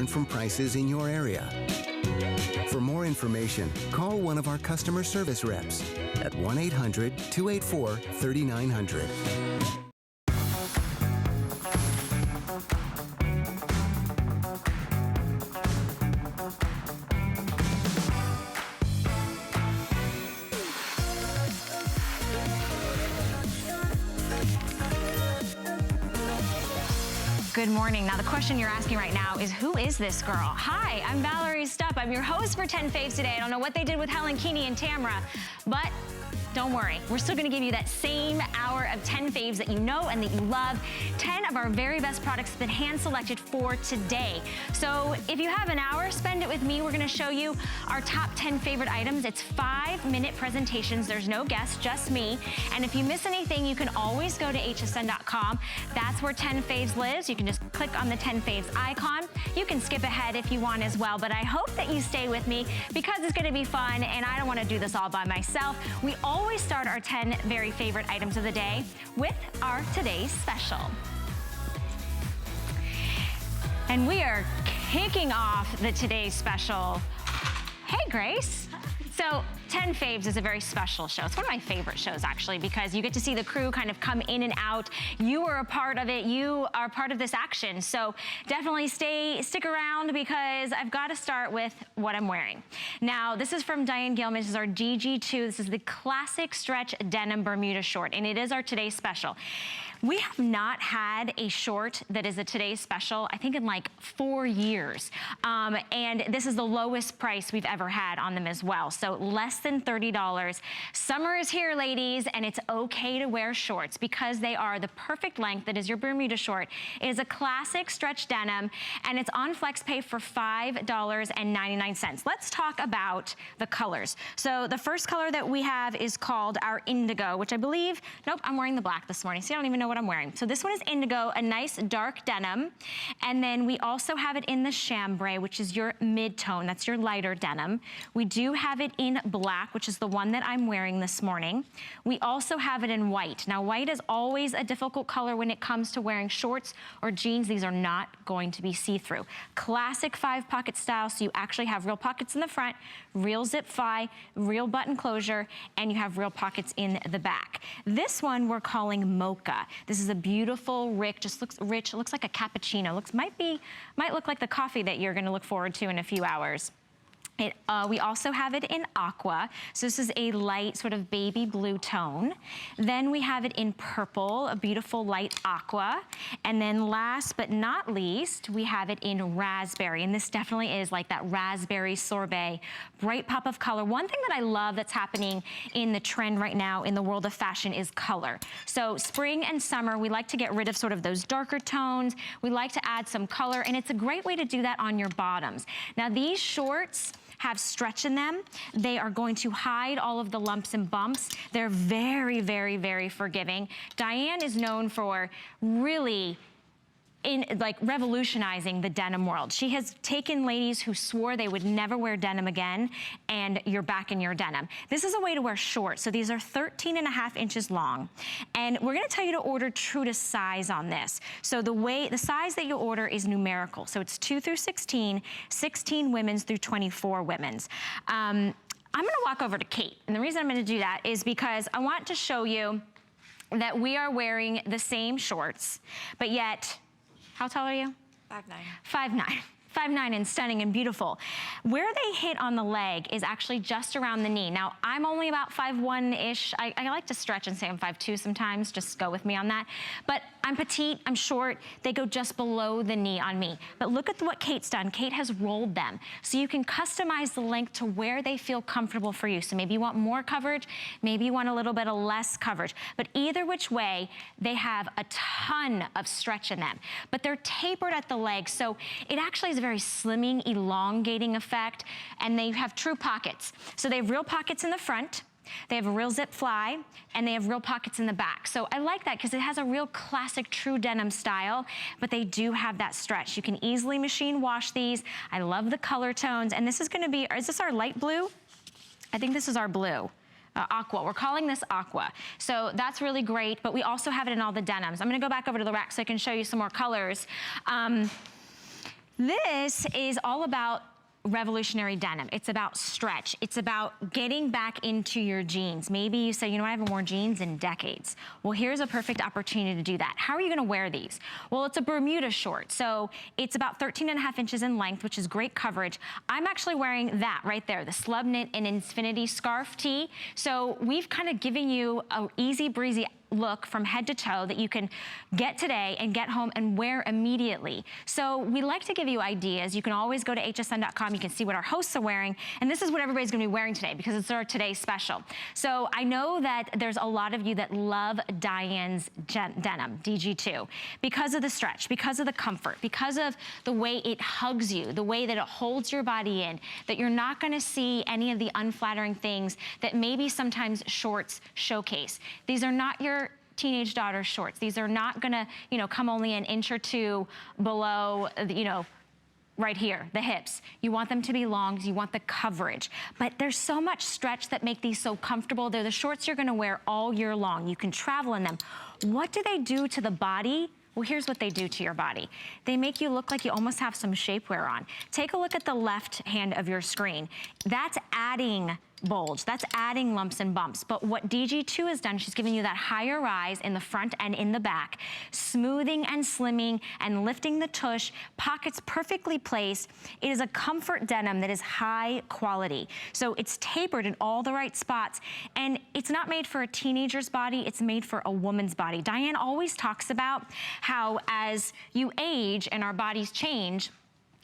from prices in your area. For more information, call one of our customer service reps at 1-800-284-3900. Good morning. Now, the question you're asking right now is, who is this girl? Hi, I'm Valerie Stupp. I'm your host for 10 Faves today. I don't know what they did with Helen Keeney and Tamra, but don't worry. We're still gonna give you that same hour of 10 faves that you know and that you love. 10 of our very best products have been hand-selected for today. So if you have an hour, spend it with me. We're gonna show you our top 10 favorite items. It's 5-minute presentations. There's no guests, just me. And if you miss anything, you can always go to hsn.com. That's where 10 Faves lives. You can just click on the 10 Faves icon. You can skip ahead if you want as well, but I hope that you stay with me because it's gonna be fun and I don't wanna do this all by myself. We always start our 10 very favorite items of the day with our today's special. And we are kicking off the today's special. Hey, Grace. So 10 Faves is a very special show. It's one of my favorite shows, actually, because you get to see the crew kind of come in and out. You are a part of it. You are part of this action. So definitely stick around because I've got to start with what I'm wearing. Now, this is from Diane Gilman. This is our GG2. This is the classic stretch denim Bermuda short, and it is our today's special. We have not had a short that is a today's special, I think in like 4 years. And this is the lowest price we've ever had on them as well. So less than $30. Summer is here, ladies, and it's okay to wear shorts because they are the perfect length. That is your Bermuda short. It is a classic stretch denim, and it's on FlexPay for $5.99. Let's talk about the colors. So the first color that we have is called our indigo, which I believe, nope, I'm wearing the black this morning, so I don't even know what I'm wearing. So this one is indigo, a nice dark denim. And then we also have it in the chambray, which is your mid-tone. That's your lighter denim. We do have it in black, which is the one that I'm wearing this morning. We also have it in white. Now, white is always a difficult color when it comes to wearing shorts or jeans. These are not going to be see-through. Classic 5-pocket style, so you actually have real pockets in the front, real zip fly, real button closure, and you have real pockets in the back. This one we're calling mocha. This is a beautiful, just looks rich. It looks like a cappuccino. Might look like the coffee that you're gonna look forward to in a few hours. We also have it in aqua. So this is a light sort of baby blue tone. Then we have it in purple, a beautiful light aqua. And then last but not least, we have it in raspberry. And this definitely is like that raspberry sorbet, bright pop of color. One thing that I love that's happening in the trend right now in the world of fashion is color. So spring and summer, we like to get rid of sort of those darker tones. We like to add some color, and it's a great way to do that on your bottoms. Now these shorts have stretch in them. They are going to hide all of the lumps and bumps. They're very, very, very forgiving. Diane is known for really revolutionizing the denim world. She has taken ladies who swore they would never wear denim again, and you're back in your denim. This is a way to wear shorts. So these are 13.5 inches long. And we're gonna tell you to order true to size on this. So the size that you order is numerical. So it's 2 through 16, 16 women's through 24 women's. I'm gonna walk over to Kate. And the reason I'm gonna do that is because I want to show you that we are wearing the same shorts, but yet, how tall are you? 5'9". 5'9". 5'9" and stunning and beautiful. Where they hit on the leg is actually just around the knee. Now, I'm only about 5'1"-ish. I like to stretch and say I'm 5'2" sometimes, just go with me on that. But I'm petite, I'm short, they go just below the knee on me. But look at what Kate's done. Kate has rolled them. So you can customize the length to where they feel comfortable for you. So maybe you want more coverage, maybe you want a little bit of less coverage. But either which way, they have a ton of stretch in them. But they're tapered at the leg, so it actually is a very slimming, elongating effect, and they have true pockets. So they have real pockets in the front, they have a real zip fly, and they have real pockets in the back. So I like that because it has a real classic true denim style, but they do have that stretch. You can easily machine wash these. I love the color tones, and this is gonna be, is this our light blue? I think this is our blue. Aqua, we're calling this aqua. So that's really great, but we also have it in all the denims. I'm gonna go back over to the rack so I can show you some more colors. This is all about revolutionary denim. It's about stretch. It's about getting back into your jeans. Maybe you say, you know, I haven't worn jeans in decades. Well, here's a perfect opportunity to do that. How are you gonna wear these? Well, it's a bermuda short. So it's about 13.5 inches in length, which is great coverage. I'm actually wearing that right there, the Slub Knit and Infinity Scarf Tee. So we've kind of given you an easy breezy look from head to toe that you can get today and get home and wear immediately. So we like to give you ideas. You can always go to hsn.com. You can see what our hosts are wearing. And this is what everybody's gonna be wearing today because it's our today's special. So I know that there's a lot of you that love Diane's denim, DG2, because of the stretch, because of the comfort, because of the way it hugs you, the way that it holds your body in, that you're not gonna see any of the unflattering things that maybe sometimes shorts showcase. These are not your teenage daughter's shorts. These are not gonna, you know, come only an inch or two below, you know, right here, the hips. You want them to be long, you want the coverage. But there's so much stretch that make these so comfortable. They're the shorts you're gonna wear all year long. You can travel in them. What do they do to the body? Well, here's what they do to your body. They make you look like you almost have some shapewear on. Take a look at the left hand of your screen. That's adding bulge. That's adding lumps and bumps. But what DG2 has done, she's giving you that higher rise in the front and in the back, smoothing and slimming and lifting the tush, pockets perfectly placed. It is a comfort denim that is high quality. So it's tapered in all the right spots. And it's not made for a teenager's body, it's made for a woman's body. Diane always talks about how as you age and our bodies change,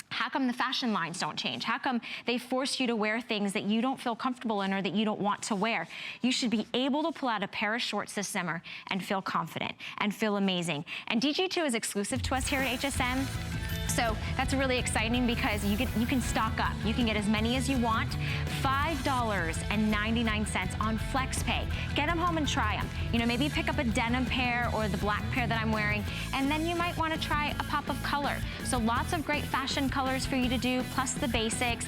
how come the fashion lines don't change? How come they force you to wear things that you don't feel comfortable in or that you don't want to wear? You should be able to pull out a pair of shorts this summer and feel confident and feel amazing. And DG2 is exclusive to us here at HSN. So that's really exciting because you can stock up. You can get as many as you want. $5.99 on FlexPay. Get them home and try them. You know, maybe pick up a denim pair or the black pair that I'm wearing, and then you might want to try a pop of color. So lots of great fashion colors for you to do, plus the basics.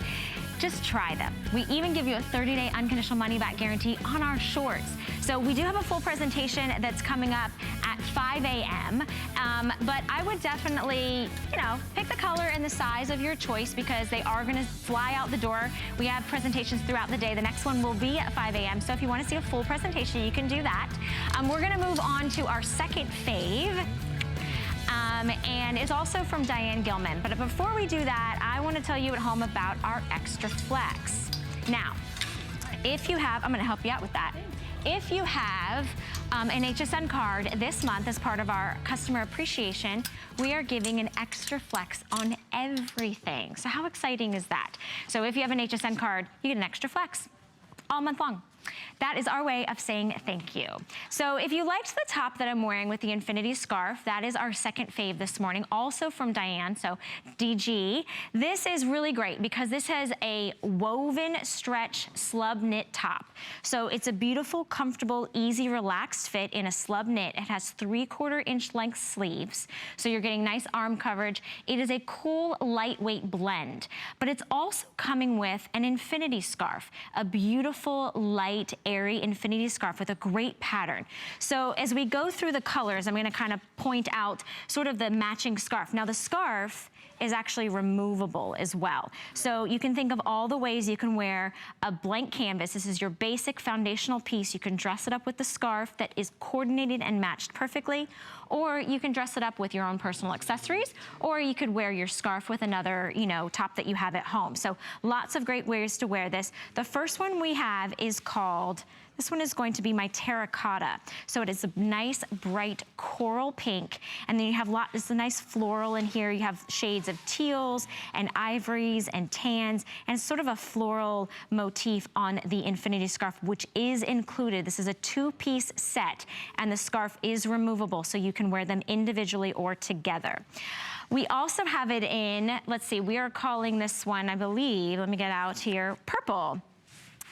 Just try them. We even give you a 30-day unconditional money-back guarantee on our shorts. So we do have a full presentation that's coming up at 5 a.m. But I would definitely, you know, pick the color and the size of your choice because they are gonna fly out the door. We have presentations throughout the day. The next one will be at 5 a.m. So if you wanna see a full presentation, you can do that. We're gonna move on to our second fave. And it's also from Diane Gilman. But before we do that, I want to tell you at home about our Extra Flex. Now, if you have, I'm going to help you out with that. If you have an HSN card this month as part of our customer appreciation, we are giving an Extra Flex on everything. So how exciting is that? So if you have an HSN card, you get an Extra Flex all month long. That is our way of saying thank you. So if you liked the top that I'm wearing with the Infinity Scarf, that is our second fave this morning, also from Diane, so DG. This is really great because this has a woven stretch slub knit top. So it's a beautiful, comfortable, easy, relaxed fit in a slub knit. It has 3/4 inch length sleeves, so you're getting nice arm coverage. It is a cool, lightweight blend, but it's also coming with an Infinity Scarf, a beautiful, light, airy Infinity Scarf with a great pattern. So as we go through the colors, I'm gonna kind of point out sort of the matching scarf. Now the scarf is actually removable as well. So you can think of all the ways you can wear a blank canvas. This is your basic foundational piece. You can dress it up with the scarf that is coordinated and matched perfectly, or you can dress it up with your own personal accessories, or you could wear your scarf with another, you know, top that you have at home. So lots of great ways to wear this. The first one we have is called, this one is going to be my terracotta. So it is a nice, bright coral pink. And then you have it's a nice floral in here. You have shades of teals and ivories and tans, and it's sort of a floral motif on the Infinity Scarf, which is included. This is a 2-piece set, and the scarf is removable, so you can wear them individually or together. We also have it in, let's see, we are calling this one, I believe, let me get out here, purple.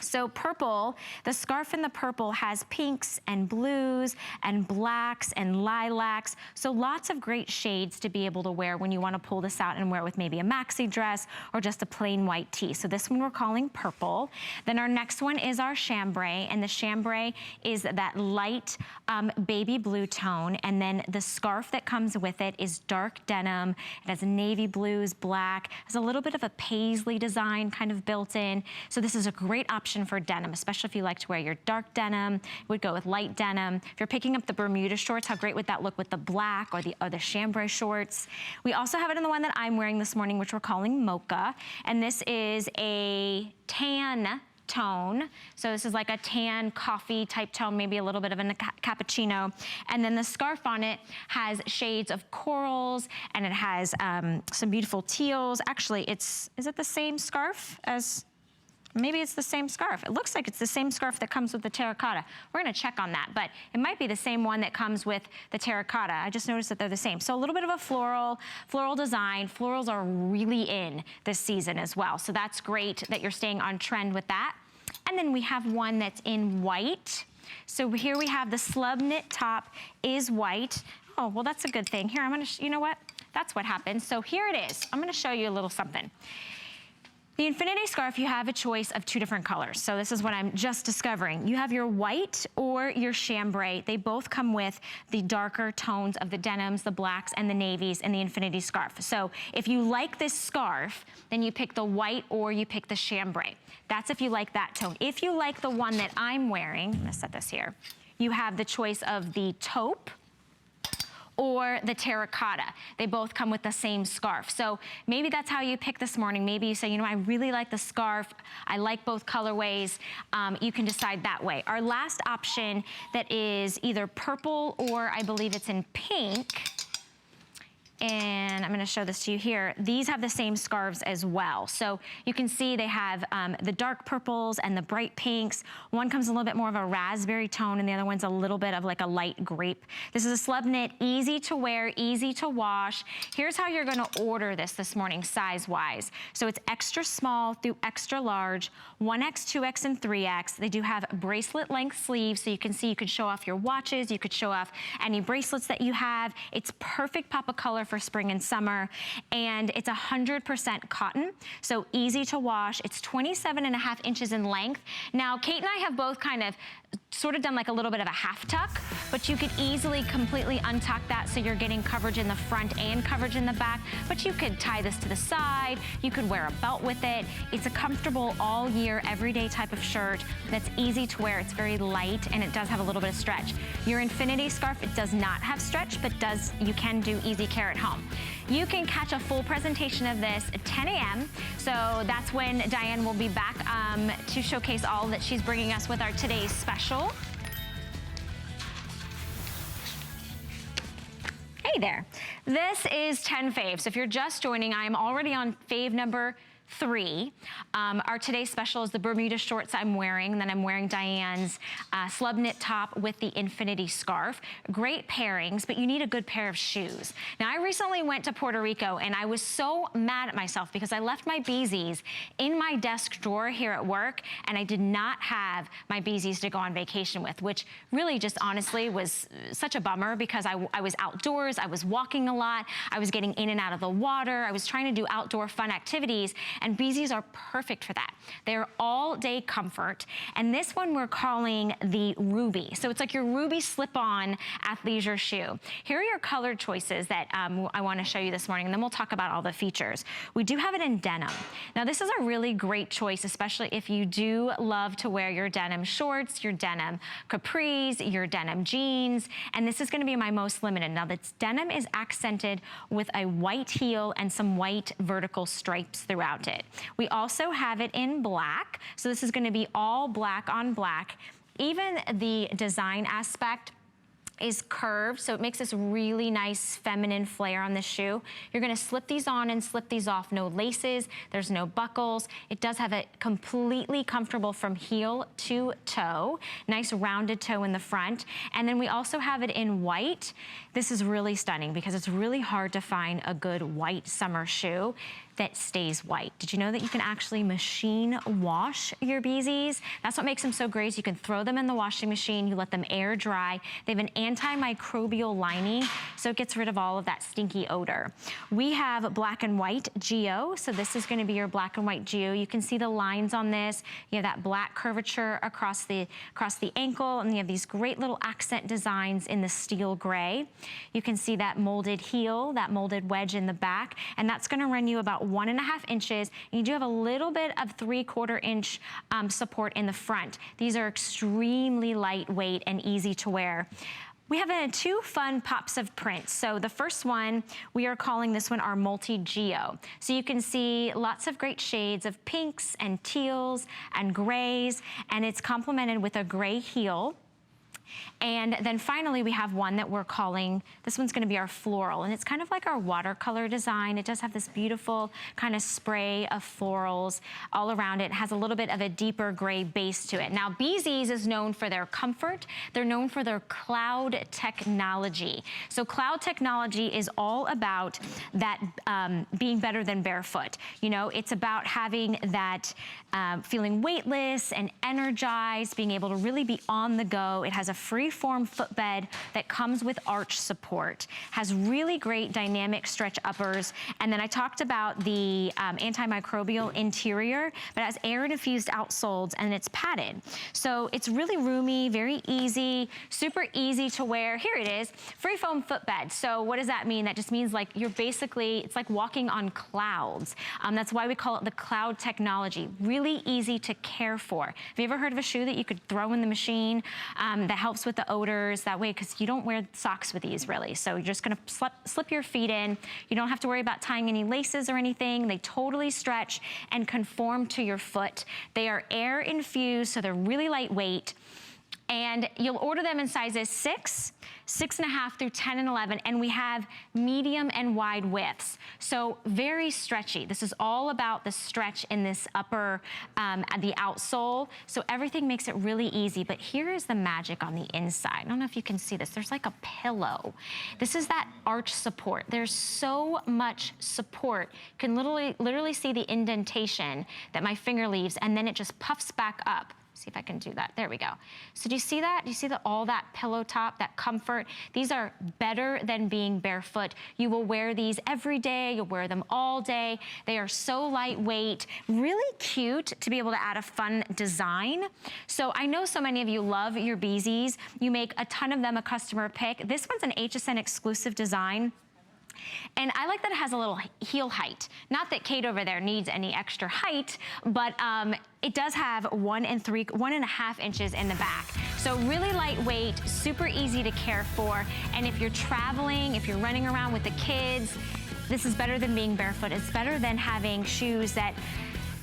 So purple, the scarf in the purple has pinks and blues and blacks and lilacs. So lots of great shades to be able to wear when you want to pull this out and wear it with maybe a maxi dress or just a plain white tee. So this one we're calling purple. Then our next one is our chambray, and the chambray is that light baby blue tone. And then the scarf that comes with it is dark denim. It has navy blues, black, has a little bit of a paisley design kind of built in. So this is a great option for denim, especially if you like to wear your dark denim. It would go with light denim. If you're picking up the Bermuda shorts, how great would that look with the black or the chambray shorts? We also have it in the one that I'm wearing this morning, which we're calling mocha. And this is a tan tone. So this is like a tan coffee type tone, maybe a little bit of a cappuccino. And then the scarf on it has shades of corals, and it has some beautiful teals. Actually, is it the same scarf as... Maybe it's the same scarf. It looks like it's the same scarf that comes with the terracotta. We're gonna check on that, but it might be the same one that comes with the terracotta. I just noticed that they're the same. So a little bit of a floral design. Florals are really in this season as well. So that's great that you're staying on trend with that. And then we have one that's in white. So here we have the Slub knit top is white. Oh, well, that's a good thing. Here, you know what? That's what happens. So here it is. I'm gonna show you a little something. The infinity scarf, you have a choice of 2 different colors. So this is what I'm just discovering. You have your white or your chambray. They both come with the darker tones of the denims, the blacks, and the navies in the infinity scarf. So if you like this scarf, then you pick the white or you pick the chambray. That's if you like that tone. If you like the one that I'm wearing, I'm gonna set this here, you have the choice of the taupe or the terracotta. They both come with the same scarf. So maybe that's how you pick this morning. Maybe you say, you know, I really like the scarf. I like both colorways. You can decide that way. Our last option that is either purple or I believe it's in pink. And I'm gonna show this to you here. These have the same scarves as well. So you can see they have the dark purples and the bright pinks. One comes a little bit more of a raspberry tone and the other one's a little bit of like a light grape. This is a Slub knit, easy to wear, easy to wash. Here's how you're gonna order this morning size-wise. So it's extra small through extra large, 1X, 2X, and 3X. They do have bracelet length sleeves, so you can see you could show off your watches, you could show off any bracelets that you have. It's perfect pop of color for spring and summer, and it's 100% cotton, so easy to wash. It's 27.5 inches in length. Now, Kate and I have both kind of sort of done like a little bit of a half tuck, but you could easily completely untuck that so you're getting coverage in the front and coverage in the back, but you could tie this to the side, you could wear a belt with it. It's a comfortable all year, everyday type of shirt that's easy to wear. It's very light and it does have a little bit of stretch. Your infinity scarf, it does not have stretch, but you can do easy care at home. You can catch a full presentation of this at 10 a.m. So that's when Diane will be back to showcase all that she's bringing us with our today's special. Hey there. This is 10 faves. So if you're just joining, I am already on fave number 3. Our today's special is the Bermuda shorts I'm wearing, and then I'm wearing Diane's Slub knit top with the infinity scarf. Great pairings, but you need a good pair of shoes. Now, I recently went to Puerto Rico, and I was so mad at myself because I left my Bzees in my desk drawer here at work, and I did not have my Bzees to go on vacation with, which really just honestly was such a bummer because I was outdoors, I was walking a lot, I was getting in and out of the water, I was trying to do outdoor fun activities, and Bzees are perfect for that. They're all-day comfort, and this one we're calling the Ruby. So it's like your Ruby slip-on athleisure shoe. Here are your color choices that I want to show you this morning, and then we'll talk about all the features. We do have it in denim. Now, this is a really great choice, especially if you do love to wear your denim shorts, your denim capris, your denim jeans, and this is going to be my most limited. Now, this denim is accented with a white heel and some white vertical stripes throughout it. We also have it in black, so this is going to be all black on black. Even the design aspect is curved, so it makes this really nice feminine flare on the shoe. You're gonna slip these on and slip these off. No laces, there's no buckles. It does have it completely comfortable from heel to toe. Nice rounded toe in the front. And then we also have it in white. This is really stunning because it's really hard to find a good white summer shoe. that stays white. Did you know that you can actually machine wash your Bzees? That's what makes them so great. You can throw them in the washing machine, you let them air dry. They have an antimicrobial lining, so it gets rid of all of that stinky odor. We have black and white Geo, so this is gonna be your black and white Geo. You can see the lines on this. You have that black curvature across the ankle, and you have these great little accent designs in the steel gray. You can see that molded heel, that molded wedge in the back, and that's gonna run you about 1.5 inches. And you do have a little bit of 3/4 inch support in the front. These are extremely lightweight and easy to wear. We have two fun pops of prints. So the first one, we are calling this one our multi-geo. So you can see lots of great shades of pinks and teals and grays, and it's complemented with a gray heel. And then finally, we have one that we're calling, this one's gonna be our floral, and it's kind of like our watercolor design. It does have this beautiful kind of spray of florals all around it. It has a little bit of a deeper gray base to it. Now, Bzees is known for their comfort. They're known for their cloud technology. So cloud technology is all about that being better than barefoot. You know, it's about having that feeling weightless and energized, being able to really be on the go. It has a free-form footbed that comes with arch support, has really great dynamic stretch uppers, and then I talked about the antimicrobial interior, but it has air-diffused outsoles and it's padded. So it's really roomy, very easy, super easy to wear. Here it is, free-foam footbed. So what does that mean? That just means like you're basically, it's like walking on clouds. That's why we call it the cloud technology. Really easy to care for. Have you ever heard of a shoe that you could throw in the machine that helps with the odors that way, because you don't wear socks with these really. So you're just gonna slip your feet in. You don't have to worry about tying any laces or anything. They totally stretch and conform to your foot. They are air infused, so they're really lightweight. And you'll order them in sizes 6, 6.5 through 10 and 11, and we have medium and wide widths. So very stretchy. This is all about the stretch in this upper, at the outsole. So everything makes it really easy, but here is the magic on the inside. I don't know if you can see this. There's like a pillow. This is that arch support. There's so much support. You can literally see the indentation that my finger leaves, and then it just puffs back up. See if I can do that. There we go. So do you see that? Do you see all that pillow top, that comfort? These are better than being barefoot. You will wear these every day. You'll wear them all day. They are so lightweight, really cute to be able to add a fun design. So I know so many of you love your Bzees. You make a ton of them a customer pick. This one's an HSN exclusive design. And I like that it has a little heel height. Not that Kate over there needs any extra height, but it does have 1.5 inches in the back. So really lightweight, super easy to care for. And if you're traveling, if you're running around with the kids, this is better than being barefoot. It's better than having shoes that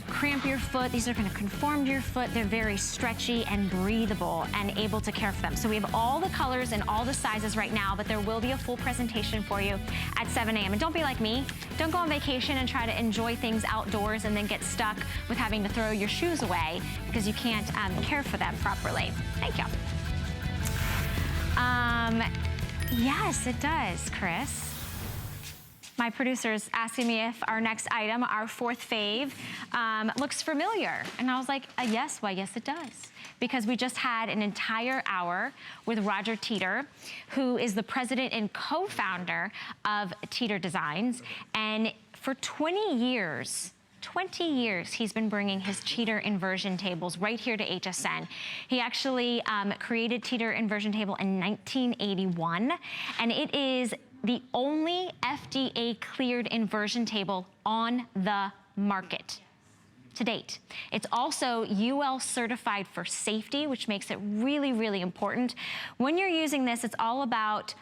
cramp your foot. These are going to conform to your foot. They're very stretchy and breathable and able to care for them. So we have all the colors and all the sizes right now, but there will be a full presentation for you at 7 a.m. And don't be like me. Don't go on vacation and try to enjoy things outdoors and then get stuck with having to throw your shoes away because you can't care for them properly. Thank you. Yes, it does, Chris. My producer's asking me if our next item, our fourth fave, looks familiar. And I was like, yes, why, yes, it does. Because we just had an entire hour with Roger Teeter, who is the president and co-founder of Teeter Designs. And for 20 years, he's been bringing his Teeter inversion tables right here to HSN. He actually created Teeter inversion table in 1981, and it is the only FDA cleared inversion table on the market to date. It's also UL certified for safety, which makes it really, really important. When you're using this, it's all about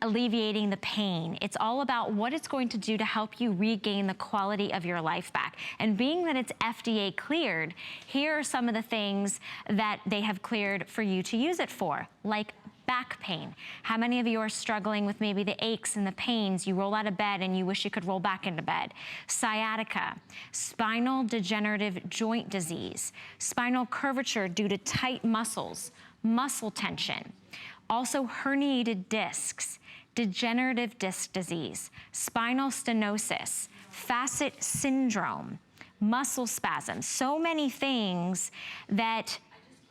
alleviating the pain. It's all about what it's going to do to help you regain the quality of your life back. And being that it's FDA cleared, here are some of the things that they have cleared for you to use it for, like back pain. How many of you are struggling with maybe the aches and the pains? You roll out of bed and you wish you could roll back into bed. Sciatica, spinal degenerative joint disease, spinal curvature due to tight muscles, muscle tension, also herniated discs, degenerative disc disease, spinal stenosis, facet syndrome, muscle spasms, so many things that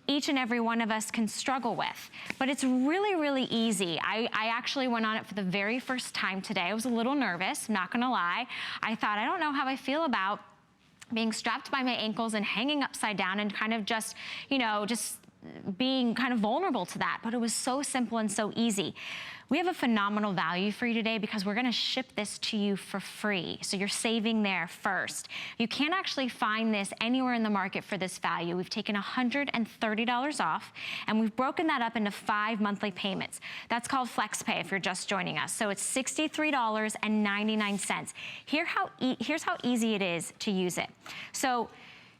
each and every one of us can struggle with. But it's really, really easy. I actually went on it for the very first time today. I was a little nervous, not gonna lie. I thought, I don't know how I feel about being strapped by my ankles and hanging upside down and kind of just, you know, just being kind of vulnerable to that. But it was so simple and so easy. We have a phenomenal value for you today because we're gonna ship this to you for free. So you're saving there first. You can't actually find this anywhere in the market for this value. We've taken $130 off and we've broken that up into 5 monthly payments. That's called FlexPay if you're just joining us. So it's $63.99. Here's how easy it is to use it. So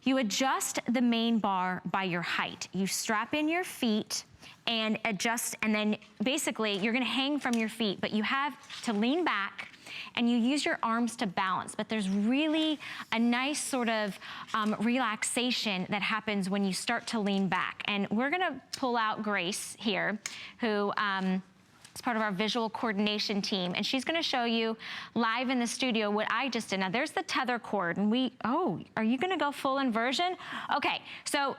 you adjust the main bar by your height. You strap in your feet and adjust, and then basically you're gonna hang from your feet, but you have to lean back and you use your arms to balance. But there's really a nice sort of relaxation that happens when you start to lean back. And we're gonna pull out Grace here, who is part of our visual coordination team, and she's gonna show you live in the studio what I just did. Now there's the tether cord, and are you gonna go full inversion? Okay, so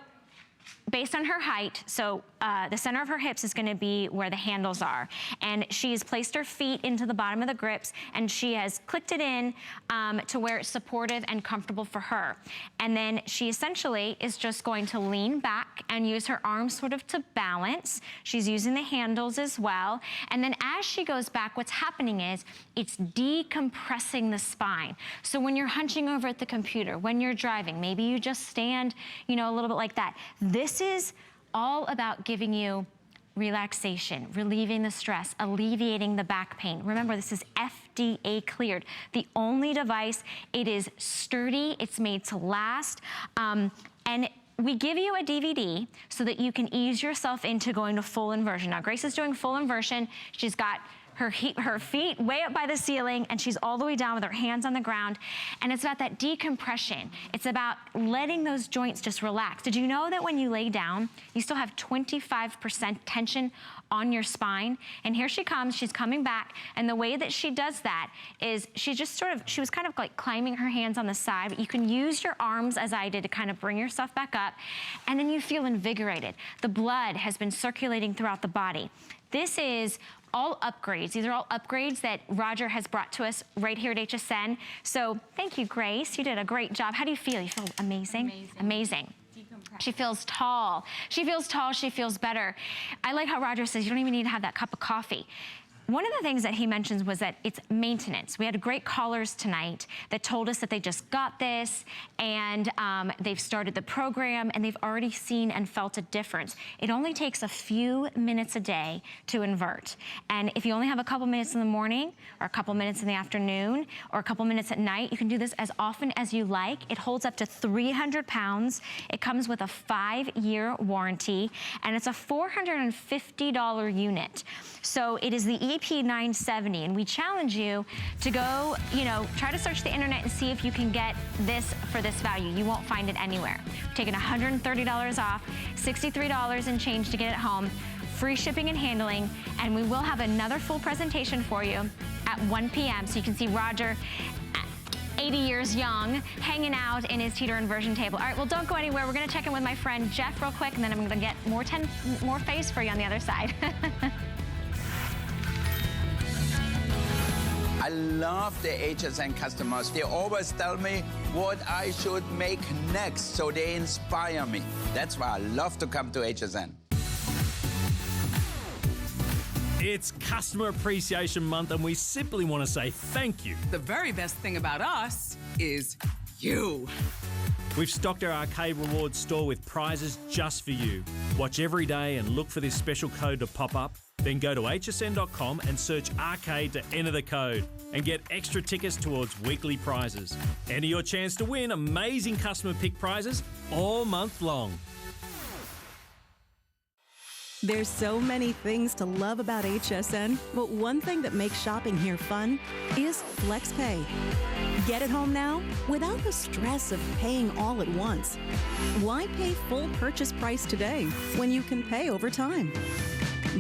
based on her height, so the center of her hips is gonna be where the handles are. And she's placed her feet into the bottom of the grips and she has clicked it in to where it's supportive and comfortable for her. And then she essentially is just going to lean back and use her arms sort of to balance. She's using the handles as well. And then as she goes back, what's happening is it's decompressing the spine. So when you're hunching over at the computer, when you're driving, maybe you just stand, you know, a little bit like that. This is all about giving you relaxation, relieving the stress, alleviating the back pain. Remember, this is FDA cleared. The only device, it is sturdy, it's made to last, and we give you a DVD so that you can ease yourself into going to full inversion. Now, Grace is doing full inversion. She's got her feet way up by the ceiling and she's all the way down with her hands on the ground. And it's about that decompression. It's about letting those joints just relax. Did you know that when you lay down, you still have 25% tension on your spine? And here she comes, she's coming back. And the way that she does that is she was kind of like climbing her hands on the side, but you can use your arms as I did to kind of bring yourself back up. And then you feel invigorated. The blood has been circulating throughout the body. This is all upgrades. These are all upgrades that Roger has brought to us right here at HSN. So thank you, Grace. You did a great job. How do you feel? You feel amazing? Amazing. She feels tall. She feels tall, she feels better. I like how Roger says you don't even need to have that cup of coffee. One of the things that he mentions was that it's maintenance. We had great callers tonight that told us that they just got this and they've started the program and they've already seen and felt a difference. It only takes a few minutes a day to invert. And if you only have a couple minutes in the morning or a couple minutes in the afternoon or a couple minutes at night, you can do this as often as you like. It holds up to 300 pounds. It comes with a 5-year warranty and it's a $450 unit. So it is the EP970, and we challenge you to go, you know, try to search the internet and see if you can get this for this value. You won't find it anywhere. We've taken $130 off, $63 and change to get it home, free shipping and handling, and we will have another full presentation for you at 1 p.m. so you can see Roger 80 years young, hanging out in his Teeter inversion table. All right, well, don't go anywhere. We're gonna check in with my friend Jeff real quick, and then I'm gonna get more Faves for you on the other side. I love the HSN customers. They always tell me what I should make next, so they inspire me. That's why I love to come to HSN. It's Customer Appreciation Month, and we simply want to say thank you. The very best thing about us is you. We've stocked our Arcade Rewards store with prizes just for you. Watch every day and look for this special code to pop up. Then go to hsn.com and search Arcade to enter the code and get extra tickets towards weekly prizes. Enter your chance to win amazing customer pick prizes all month long. There's so many things to love about HSN, but one thing that makes shopping here fun is FlexPay. Get it home now without the stress of paying all at once. Why pay full purchase price today when you can pay over time?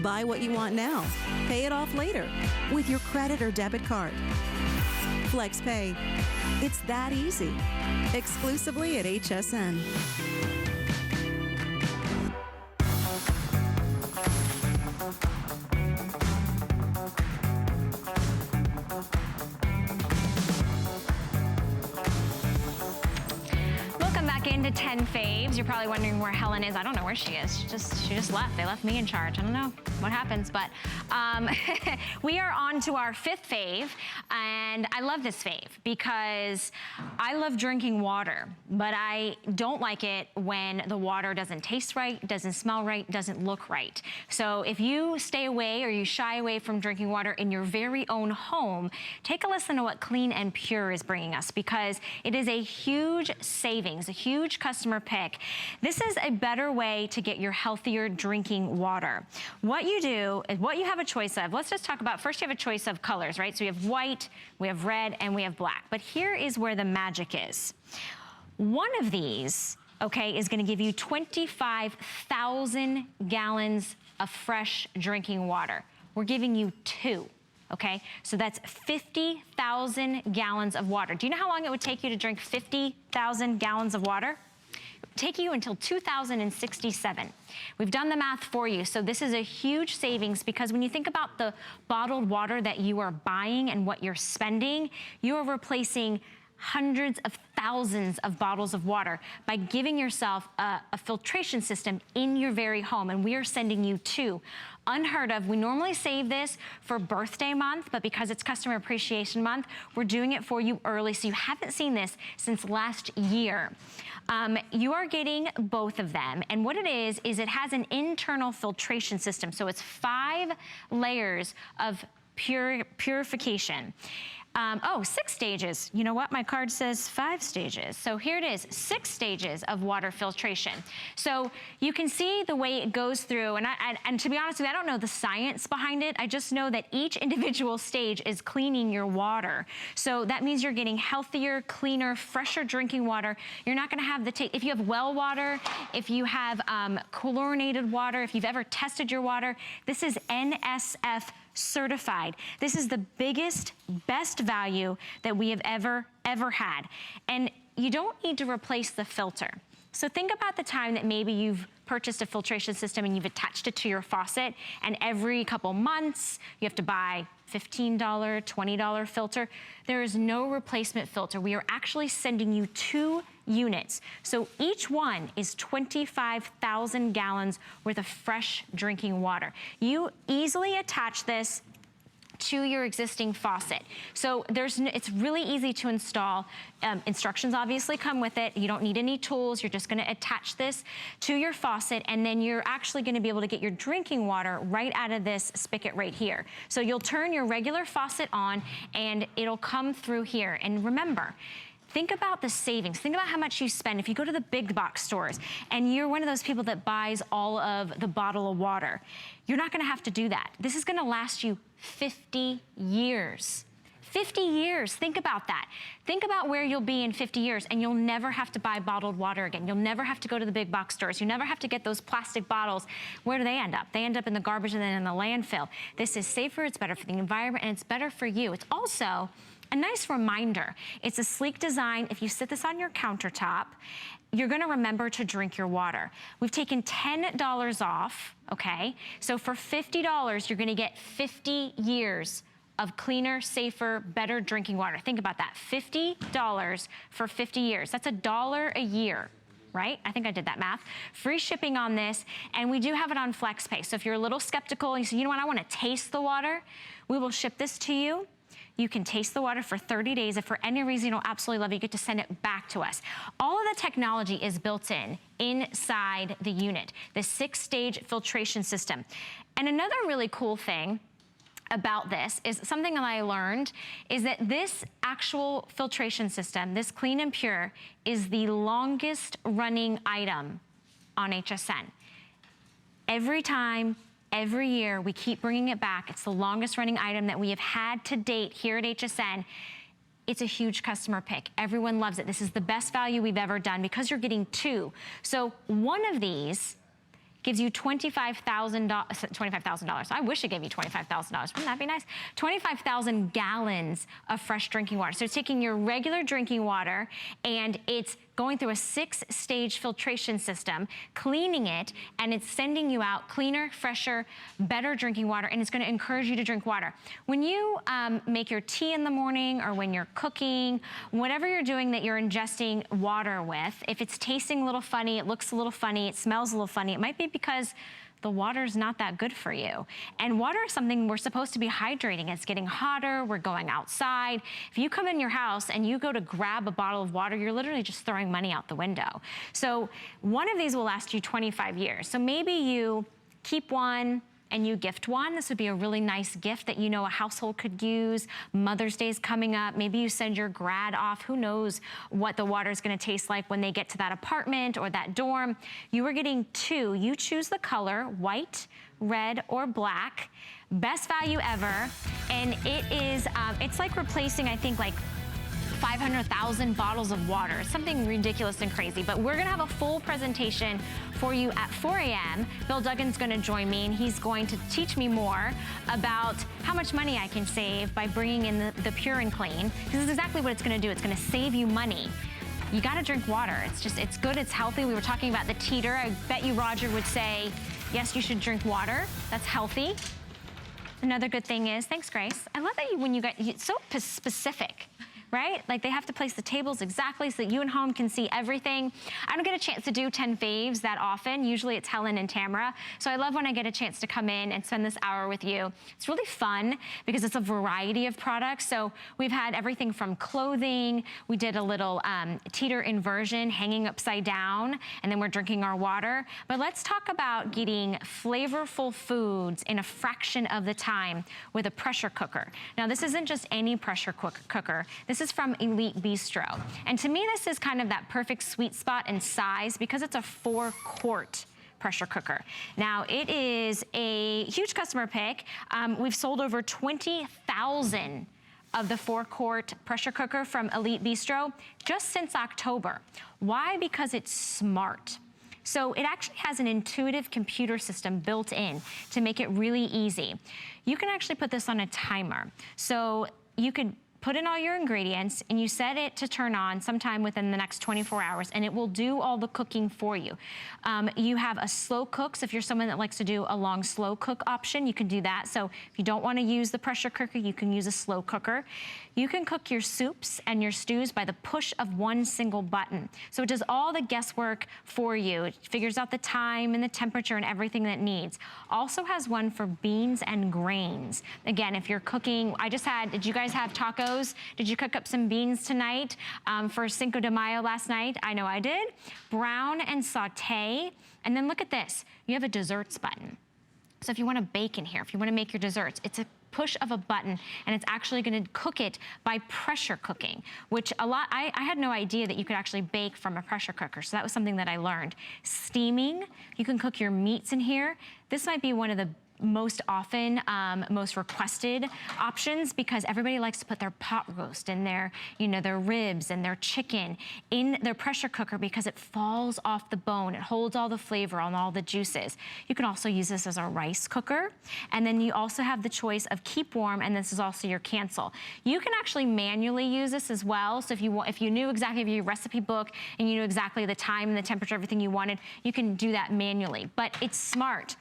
Buy what you want now, pay it off later with your credit or debit card. FlexPay. It's that easy. Exclusively at HSN. Into 10 faves. You're probably wondering where Helen is. I don't know where she is. She just left. They left me in charge. I don't know what happens, but we are on to our 5th fave, and I love this fave because I love drinking water, but I don't like it when the water doesn't taste right, doesn't smell right, doesn't look right. So if you stay away or you shy away from drinking water in your very own home, take a listen to what Clean and Pure is bringing us, because it is a huge savings, a huge customer pick. This is a better way to get your healthier drinking water. What you do is what you have a choice of. Let's just talk about, first you have a choice of colors, right? So we have white, we have red, and we have black. But here is where the magic is. One of these, okay, is gonna give you 25,000 gallons of fresh drinking water. We're giving you 2. Okay, so that's 50,000 gallons of water. Do you know how long it would take you to drink 50,000 gallons of water? It would take you until 2067. We've done the math for you, so this is a huge savings, because when you think about the bottled water that you are buying and what you're spending, you are replacing hundreds of thousands of bottles of water by giving yourself a filtration system in your very home, and we are sending you 2. Unheard of. We normally save this for birthday month, but because it's Customer Appreciation Month, we're doing it for you early, so you haven't seen this since last year. You are getting both of them, and what it is it has an internal filtration system, so it's 5 layers of purification. 6 stages. You know what? My card says 5 stages. So here it is, 6 stages of water filtration. So you can see the way it goes through, and to be honest with you, I don't know the science behind it. I just know that each individual stage is cleaning your water. So that means you're getting healthier, cleaner, fresher drinking water. You're not gonna have the taste. If you have well water, if you have chlorinated water, if you've ever tested your water, this is NSF certified. This is the biggest, best value that we have ever had. And you don't need to replace the filter. So think about the time that maybe you've purchased a filtration system and you've attached it to your faucet, and every couple months you have to buy $15, $20 filter. There is no replacement filter. We are actually sending you 2 units. So each one is 25,000 gallons worth of fresh drinking water. You easily attach this to your existing faucet. So it's really easy to install. Instructions obviously come with it. You don't need any tools. You're just gonna attach this to your faucet, and then you're actually gonna be able to get your drinking water right out of this spigot right here. So you'll turn your regular faucet on and it'll come through here. And remember, think about the savings. Think about how much you spend. If you go to the big box stores and you're one of those people that buys all of the bottle of water, you're not gonna have to do that. This is gonna last you 50 years. 50 years, think about that. Think about where you'll be in 50 years, and you'll never have to buy bottled water again. You'll never have to go to the big box stores. You never have to get those plastic bottles. Where do they end up? They end up in the garbage and then in the landfill. This is safer, it's better for the environment, and it's better for you. It's also a nice reminder. It's a sleek design. If you sit this on your countertop, you're gonna remember to drink your water. We've taken $10 off, okay? So for $50, you're gonna get 50 years of cleaner, safer, better drinking water. Think about that, $50 for 50 years. That's $1 a year, right? I think I did that math. Free shipping on this, and we do have it on FlexPay. So if you're a little skeptical and you say, you know what, I wanna taste the water, we will ship this to you. You can taste the water for 30 days. If for any reason you don't absolutely love it, you get to send it back to us. All of the technology is built inside the unit, the 6-stage filtration system. And another really cool thing about this is something that I learned is that this actual filtration system, this Clean and Pure, is the longest running item on HSN. Every time, every year, we keep bringing it back. It's the longest running item that we have had to date here at HSN. It's a huge customer pick. Everyone loves it. This is the best value we've ever done because you're getting 2. So one of these gives you $25,000. I wish it gave you $25,000. Wouldn't that be nice? 25,000 gallons of fresh drinking water. So it's taking your regular drinking water and it's going through a 6-stage filtration system, cleaning it, and it's sending you out cleaner, fresher, better drinking water, and it's gonna encourage you to drink water. When you make your tea in the morning or when you're cooking, whatever you're doing that you're ingesting water with, if it's tasting a little funny, it looks a little funny, it smells a little funny, it might be because the water's not that good for you. And water is something we're supposed to be hydrating. It's getting hotter, we're going outside. If you come in your house and you go to grab a bottle of water, you're literally just throwing money out the window. So one of these will last you 25 years. So maybe you keep one and you gift one. This would be a really nice gift that you know a household could use. Mother's Day is coming up. Maybe you send your grad off. Who knows what the water is gonna taste like when they get to that apartment or that dorm. You are getting 2. You choose the color, white, red, or black. Best value ever. And it is, it's like replacing, I think, like 500,000 bottles of water. It's something ridiculous and crazy, but we're gonna have a full presentation for you at 4 a.m. Bill Duggan's gonna join me and he's going to teach me more about how much money I can save by bringing in the Pure and Clean. This is exactly what it's gonna do. It's gonna save you money. You gotta drink water. It's good, it's healthy. We were talking about the Teeter. I bet you Roger would say, yes, you should drink water. That's healthy. Another good thing is, thanks Grace. I love that it's so specific. Right? Like they have to place the tables exactly so that you at home can see everything. I don't get a chance to do 10 faves that often. Usually it's Helen and Tamara. So I love when I get a chance to come in and spend this hour with you. It's really fun because it's a variety of products. So we've had everything from clothing. We did a little Teeter inversion, hanging upside down, and then we're drinking our water. But let's talk about getting flavorful foods in a fraction of the time with a pressure cooker. Now this isn't just any pressure cooker. This is from Elite Bistro. And to me, this is kind of that perfect sweet spot and size because it's a 4-quart pressure cooker. Now, it is a huge customer pick. We've sold over 20,000 of the 4-quart pressure cooker from Elite Bistro just since October. Why? Because it's smart. So it actually has an intuitive computer system built in to make it really easy. You can actually put this on a timer. So you could put in all your ingredients and you set it to turn on sometime within the next 24 hours and it will do all the cooking for you. You have a slow cook, so if you're someone that likes to do a long slow cook option, you can do that. So if you don't want to use the pressure cooker, you can use a slow cooker. You can cook your soups and your stews by the push of one single button. So it does all the guesswork for you. It figures out the time and the temperature and everything that it needs. Also has one for beans and grains. Again, if you're cooking, did you guys have tacos? Did you cook up some beans tonight for Cinco de Mayo last night? I know I did. Brown and saute. And then look at this. You have a desserts button. So if you want to bake in here, if you want to make your desserts, it's a push of a button and it's actually going to cook it by pressure cooking, which I had no idea that you could actually bake from a pressure cooker. So that was something that I learned. Steaming, you can cook your meats in here. This might be one of the most often, most requested options because everybody likes to put their pot roast and their ribs and their chicken in their pressure cooker because it falls off the bone. It holds all the flavor and all the juices. You can also use this as a rice cooker. And then you also have the choice of keep warm, and this is also your cancel. You can actually manually use this as well. So if you knew exactly your recipe book and you knew exactly the time and the temperature, everything you wanted, you can do that manually. But it's smart.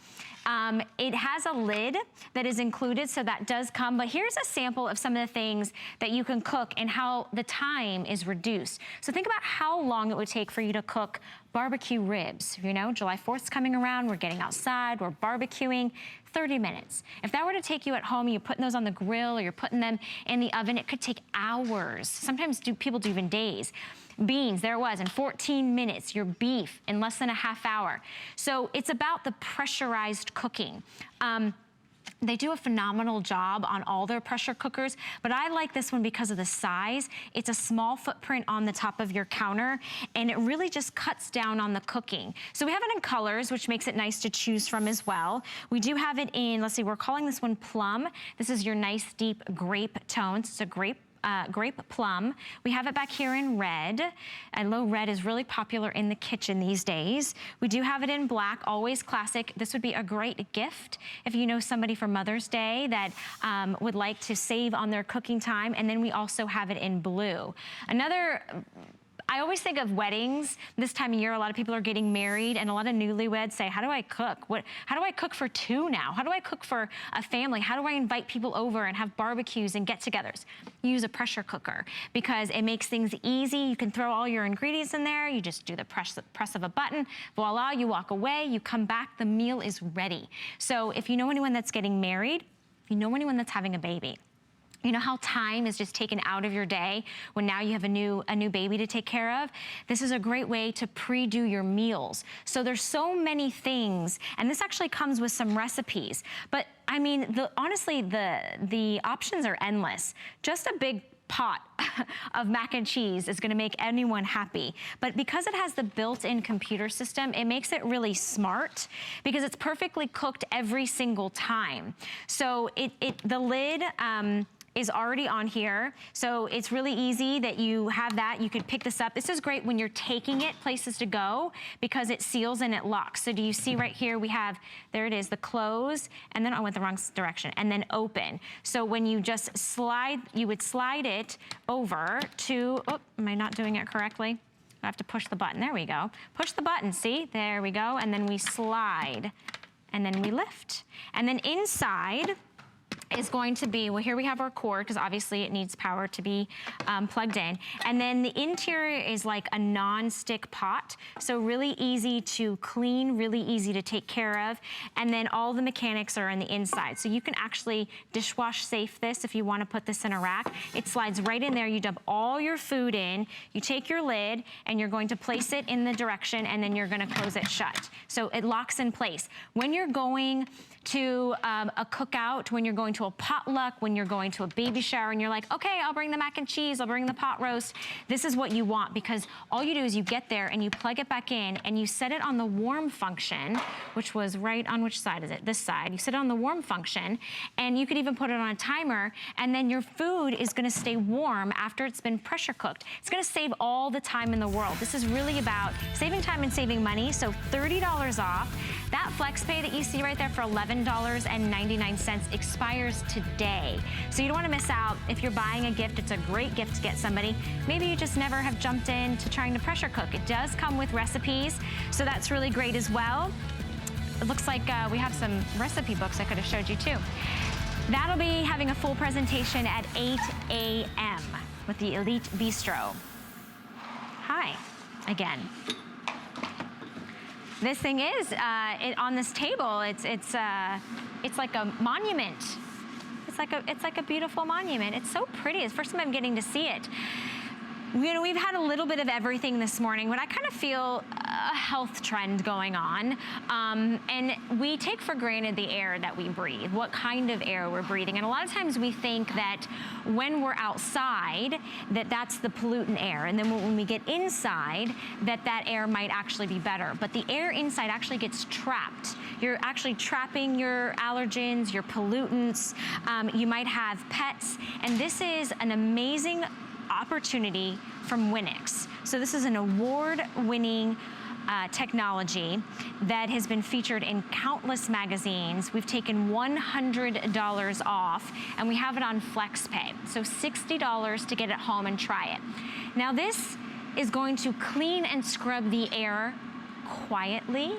It has a lid that is included, so that does come, but here's a sample of some of the things that you can cook and how the time is reduced. So think about how long it would take for you to cook barbecue ribs. You know, July 4th's coming around, we're getting outside, we're barbecuing, 30 minutes. If that were to take you at home, you're putting those on the grill or you're putting them in the oven, it could take hours. Sometimes people do even days. Beans, there it was, in 14 minutes. Your beef in less than a half hour. So it's about the pressurized cooking. They do a phenomenal job on all their pressure cookers, but I like this one because of the size. It's a small footprint on the top of your counter, and it really just cuts down on the cooking. So we have it in colors, which makes it nice to choose from as well. We do have it in, let's see, we're calling this one plum. This is your nice deep grape tones. It's a grape grape plum. We have it back here in red. I know red is really popular in the kitchen these days. We do have it in black, always classic. This would be a great gift if you know somebody for Mother's Day that would like to save on their cooking time. And then we also have it in blue. I always think of weddings this time of year. A lot of people are getting married, and a lot of newlyweds say, how do I cook? How do I cook for two now? How do I cook for a family? How do I invite people over and have barbecues and get-togethers? Use a pressure cooker because it makes things easy. You can throw all your ingredients in there. You just do the press of a button. Voila, you walk away, you come back, the meal is ready. So if you know anyone that's getting married, if you know anyone that's having a baby, you know how time is just taken out of your day when now you have a new baby to take care of? This is a great way to pre-do your meals. So there's so many things, and this actually comes with some recipes. But I mean, honestly, the options are endless. Just a big pot of mac and cheese is gonna make anyone happy. But because it has the built-in computer system, it makes it really smart because it's perfectly cooked every single time. So the lid, is already on here. So it's really easy that you have that. You could pick this up. This is great when you're taking it places to go because it seals and it locks. So do you see right here, we have, there it is, the close, and then I went the wrong direction, and then open. So when you just slide, you would slide it over to, oh, am I not doing it correctly? I have to push the button, there we go. Push the button, see, there we go, and then we slide, and then we lift. And then inside, is going to be, well, here we have our cord because obviously it needs power to be plugged in. And then the interior is like a non-stick pot. So really easy to clean, really easy to take care of. And then all the mechanics are on the inside. So you can actually dishwash safe this if you want to put this in a rack. It slides right in there. You dump all your food in, you take your lid and you're going to place it in the direction and then you're going to close it shut. So it locks in place. When you're going to a cookout, when you're going to a potluck, when you're going to a baby shower and you're like, okay, I'll bring the mac and cheese, I'll bring the pot roast. This is what you want because all you do is you get there and you plug it back in and you set it on the warm function, which was right on which side is it? This side. You set it on the warm function and you could even put it on a timer and then your food is gonna stay warm after it's been pressure cooked. It's gonna save all the time in the world. This is really about saving time and saving money, so $30 off. That FlexPay that you see right there for $11.99 expires today. So you don't wanna miss out. If you're buying a gift, it's a great gift to get somebody. Maybe you just never have jumped into trying to pressure cook. It does come with recipes, so that's really great as well. It looks like we have some recipe books I could have showed you too. That'll be having a full presentation at 8 a.m. with the Elite Bistro. Hi, again. This thing is, on this table, it's like a monument. It's like a beautiful monument. It's so pretty. It's the first time I'm getting to see it. You know, we've had a little bit of everything this morning, but I kind of feel a health trend going on. And we take for granted the air that we breathe, what kind of air we're breathing. And a lot of times we think that when we're outside, that's the pollutant air. And then when we get inside, that air might actually be better. But the air inside actually gets trapped. You're actually trapping your allergens, your pollutants. You might have pets. And this is an amazing opportunity from Winix. So this is an award-winning technology that has been featured in countless magazines. We've taken $100 off and we have it on FlexPay. So $60 to get it home and try it. Now this is going to clean and scrub the air quietly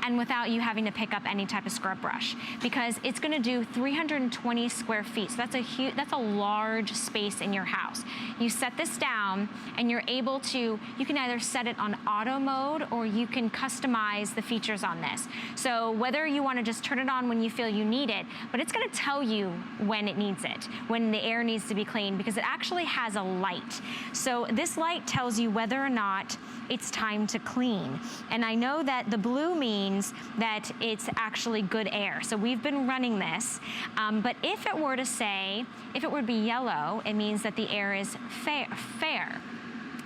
and without you having to pick up any type of scrub brush, because it's gonna do 320 square feet. So that's a large space in your house. You set this down and you're able to, you can either set it on auto mode or you can customize the features on this. So whether you wanna just turn it on when you feel you need it, but it's gonna tell you when it needs it, when the air needs to be cleaned, because it actually has a light. So this light tells you whether or not it's time to clean. And I know that the blue means that it's actually good air. So we've been running this, but if it were to be yellow, it means that the air is fair.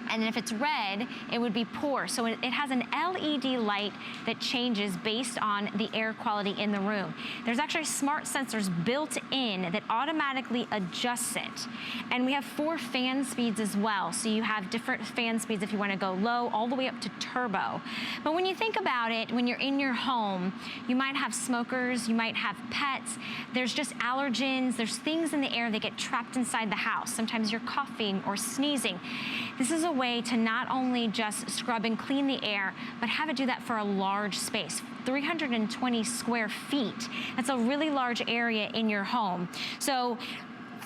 And if it's red, it would be poor. So it has an LED light that changes based on the air quality in the room. There's actually smart sensors built in that automatically adjusts it. And we have 4 fan speeds as well. So you have different fan speeds if you want to go low, all the way up to turbo. But when you think about it, when you're in your home, you might have smokers, you might have pets. There's just allergens. There's things in the air that get trapped inside the house. Sometimes you're coughing or sneezing. This is a way to not only just scrub and clean the air, but have it do that for a large space. 320 square feet. That's a really large area in your home. So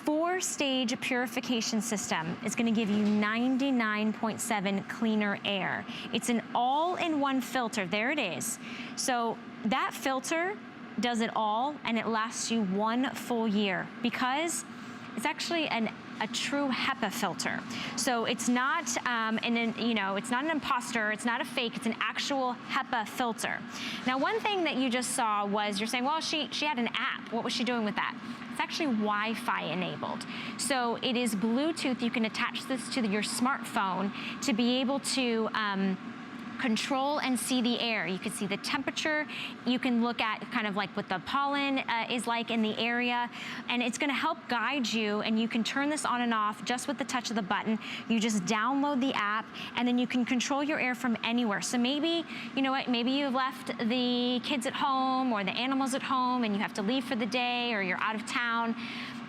4-stage purification system is going to give you 99.7 cleaner air. It's an all-in-one filter. There it is. So that filter does it all, and it lasts you 1 full year because it's actually a true HEPA filter. So it's not it's not an imposter, it's not a fake, it's an actual HEPA filter. Now, one thing that you just saw was, you're saying, well, she had an app. What was she doing with that? It's actually Wi-Fi enabled. So it is Bluetooth. You can attach this to your smartphone to be able to control and see the air. You can see the temperature. You can look at kind of like what the pollen is like in the area, and it's gonna help guide you, and you can turn this on and off just with the touch of the button. You just download the app, and then you can control your air from anywhere. So maybe, you know what, maybe you've left the kids at home or the animals at home and you have to leave for the day, or you're out of town.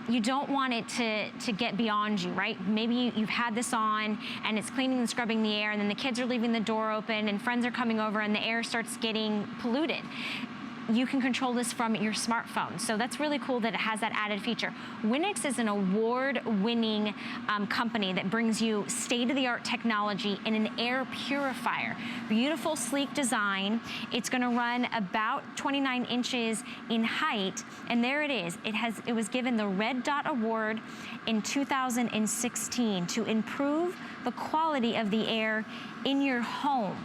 You don't want it to get beyond you, right? Maybe you've had this on and it's cleaning and scrubbing the air, and then the kids are leaving the door open and friends are coming over and the air starts getting polluted. You can control this from your smartphone. So that's really cool that it has that added feature. Winix is an award-winning company that brings you state-of-the-art technology in an air purifier. Beautiful, sleek design. It's gonna run about 29 inches in height, and there it is. It was given the Red Dot Award in 2016 to improve the quality of the air in your home.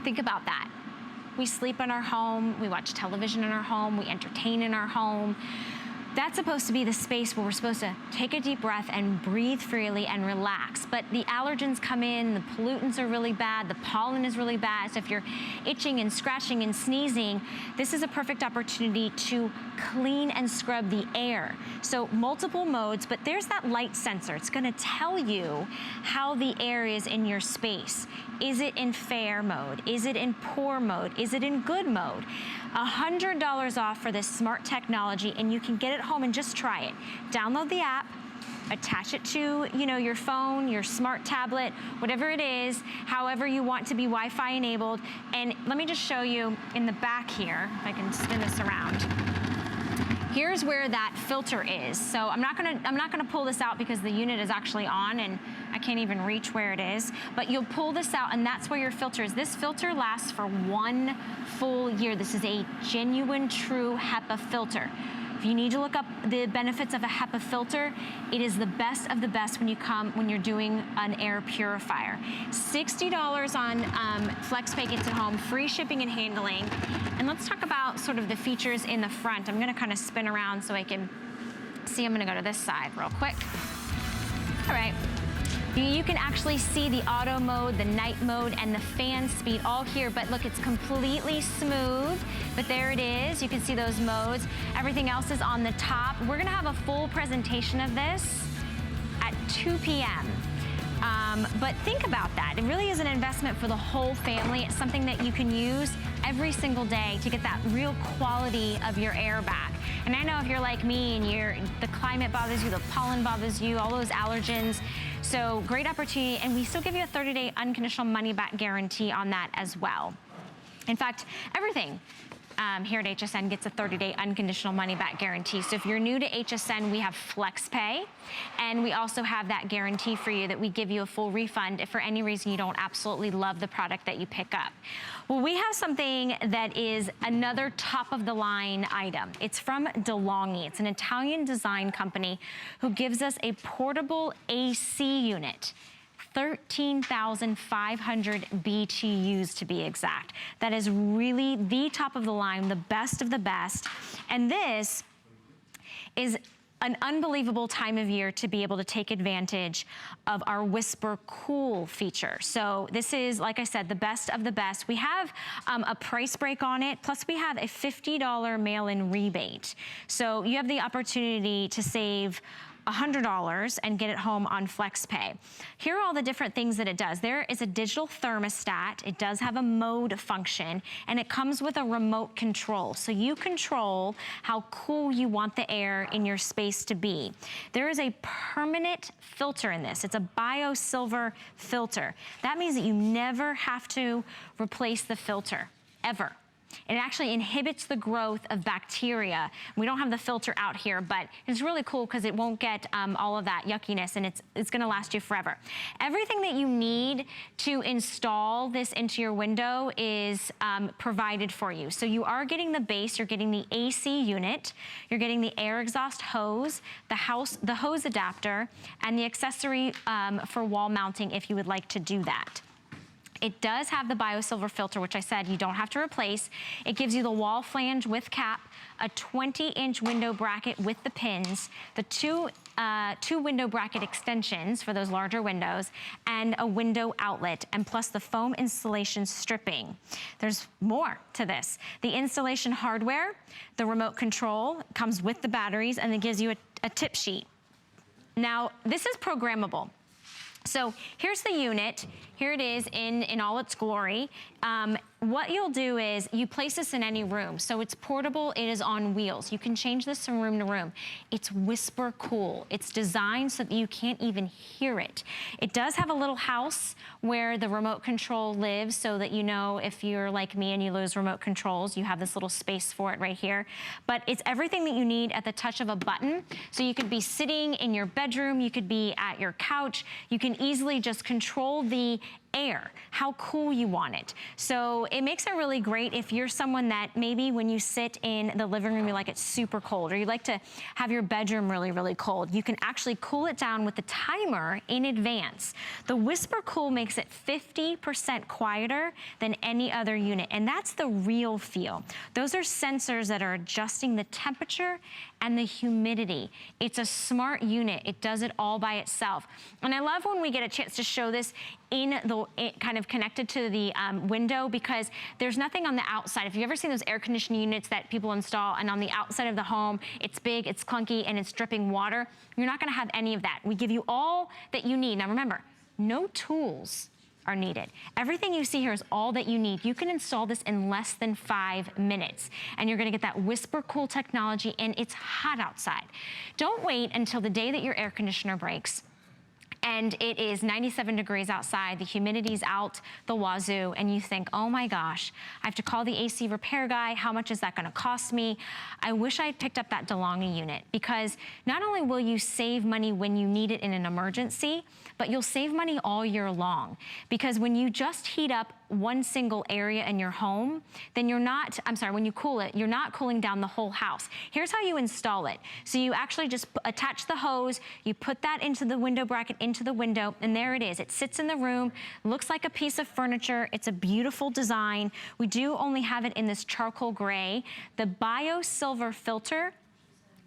Think about that. We sleep in our home, we watch television in our home, we entertain in our home. That's supposed to be the space where we're supposed to take a deep breath and breathe freely and relax. But the allergens come in, the pollutants are really bad, the pollen is really bad. So if you're itching and scratching and sneezing, this is a perfect opportunity to clean and scrub the air. So multiple modes, but there's that light sensor. It's gonna tell you how the air is in your space. Is it in fair mode? Is it in poor mode? Is it in good mode? $100 off for this smart technology, and you can get it home and just try it. Download the app, attach it to your phone, your smart tablet, whatever it is, however you want to be Wi-Fi enabled. And let me just show you in the back here, if I can spin this around. Here's where that filter is. So I'm not gonna pull this out because the unit is actually on and I can't even reach where it is, but you'll pull this out and that's where your filter is. This filter lasts for 1 full year. This is a genuine, true HEPA filter. If you need to look up the benefits of a HEPA filter, it is the best of the best when you're doing an air purifier. $60 on FlexPay gets it home, free shipping and handling. And let's talk about sort of the features in the front. I'm gonna kind of spin around so I can see. I'm gonna go to this side real quick. All right. You can actually see the auto mode, the night mode, and the fan speed all here, but look, it's completely smooth, but there it is. You can see those modes. Everything else is on the top. We're gonna have a full presentation of this at 2 p.m. But think about that. It really is an investment for the whole family. It's something that you can use every single day to get that real quality of your air back. And I know if you're like me and the climate bothers you, the pollen bothers you, all those allergens. So great opportunity, and we still give you a 30-day unconditional money-back guarantee on that as well. In fact, everything here at HSN gets a 30-day unconditional money-back guarantee. So if you're new to HSN, we have FlexPay, and we also have that guarantee for you that we give you a full refund if for any reason you don't absolutely love the product that you pick up. Well, we have something that is another top-of-the-line item. It's from DeLonghi. It's an Italian design company who gives us a portable AC unit. 13,500 BTUs to be exact. That is really the top of the line, the best of the best. And this is an unbelievable time of year to be able to take advantage of our Whisper Cool feature. So this is, like I said, the best of the best. We have a price break on it, plus we have a $50 mail-in rebate. So you have the opportunity to save $100 and get it home on FlexPay. Here are all the different things that it does. There is a digital thermostat. It does have a mode function, and it comes with a remote control. So you control how cool you want the air in your space to be. There is a permanent filter in this. It's a bio-silver filter. That means that you never have to replace the filter, ever. It actually inhibits the growth of bacteria. We don't have the filter out here, but it's really cool because it won't get all of that yuckiness, and it's gonna last you forever. Everything that you need to install this into your window is provided for you. So you are getting the base, you're getting the AC unit, you're getting the air exhaust hose, the hose adapter, and the accessory for wall mounting if you would like to do that. It does have the bio-silver filter, which I said you don't have to replace. It gives you the wall flange with cap, a 20-inch window bracket with the pins, the two window bracket extensions for those larger windows, and a window outlet, and plus the foam insulation stripping. There's more to this. The installation hardware, the remote control comes with the batteries, and it gives you a tip sheet. Now, this is programmable. So here's the unit. Here it is in all its glory. What you'll do is you place this in any room. So it's portable, it is on wheels. You can change this from room to room. It's Whisper Cool. It's designed so that you can't even hear it. It does have a little house where the remote control lives, so that you know if you're like me and you lose remote controls, you have this little space for it right here. But it's everything that you need at the touch of a button. So you could be sitting in your bedroom, you could be at your couch, you can easily just control the air, how cool you want it. So it makes it really great if you're someone that maybe when you sit in the living room, you like it super cold, or you like to have your bedroom really, really cold. You can actually cool it down with the timer in advance. The Whisper Cool makes it 50% quieter than any other unit, and that's the real feel. Those are sensors that are adjusting the temperature and the humidity. It's a smart unit. It does it all by itself. And I love when we get a chance to show this kind of connected to the window, because there's nothing on the outside. If you've ever seen those air conditioning units that people install, and on the outside of the home, it's big, it's clunky, and it's dripping water, you're not gonna have any of that. We give you all that you need. Now remember, no tools are needed. Everything you see here is all that you need. You can install this in less than 5 minutes, and you're gonna get that Whisper Cool technology, and it's hot outside. Don't wait until the day that your air conditioner breaks and it is 97 degrees outside, the humidity's out the wazoo, and you think, oh my gosh, I have to call the AC repair guy, how much is that gonna cost me? I wish I had picked up that DeLonghi unit, because not only will you save money when you need it in an emergency, but you'll save money all year long. Because when you just heat up one single area in your home, then when you cool it, you're not cooling down the whole house. Here's how you install it. So you actually just attach the hose, you put that into the window bracket, into the window, and there it is. It sits in the room, looks like a piece of furniture. It's a beautiful design. We do only have it in this charcoal gray. The bio-silver filter,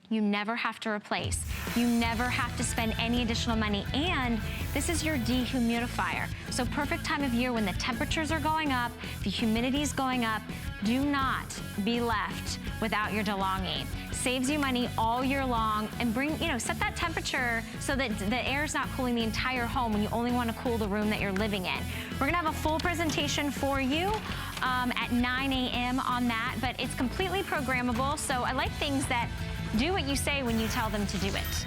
you never have to replace. You never have to spend any additional money. And this is your dehumidifier. So perfect time of year when the temperatures are going up, the humidity is going up. Do not be left without your DeLonghi. Saves you money all year long, and set that temperature so that the air is not cooling the entire home when you only want to cool the room that you're living in. We're gonna have a full presentation for you at 9 a.m. on that, but it's completely programmable. So I like things that do what you say when you tell them to do it.